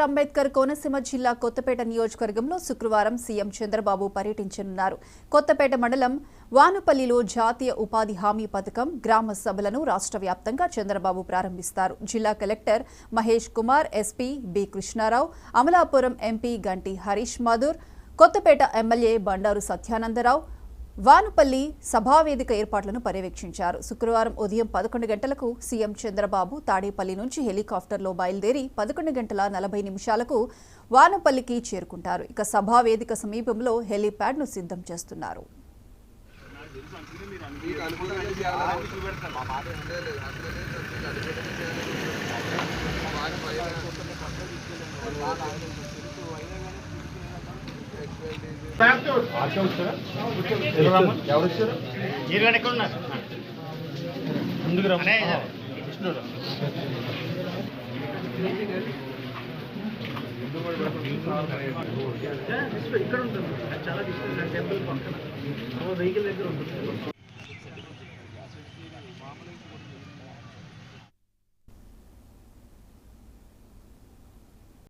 అంబేద్కర్ కోనసీమ జిల్లా కొత్తపేట నియోజకవర్గంలో శుక్రవారం సీఎం చంద్రబాబు పర్యటించనున్నారు. కొత్తపేట మండలం వానుపల్లిలో జాతీయ ఉపాధి హామీ పథకం గ్రామ సభలను రాష్ట్ర వ్యాప్తంగా చంద్రబాబు ప్రారంభిస్తారు. జిల్లా collector Mahesh Kumar, SP B Krishnarao, Amalapuram MP Ganti Harish Mathur, Kothapeta MLA Bandaru Satyanandarao Vanupalli సభావేదిక ఏర్పాట్లను పర్యవేక్షించారు. శుక్రవారం ఉదయం 11 గంటలకు సీఎం చంద్రబాబు తాడేపల్లి నుంచి హెలికాప్టర్లో బయలుదేరి 11 గంటల 40 నిమిషాలకు వానుపల్లికి చేరుకుంటారు. ఇక సభావేదిక సమీపంలో హెలీప్యాడ్ను సిద్ధం చేస్తున్నారు. ఇక్కడ ఉంటుంది చాలా తీసుకుంటాను టెంపుల్ పక్కన వెహికల్ దగ్గర ఉంటుంది.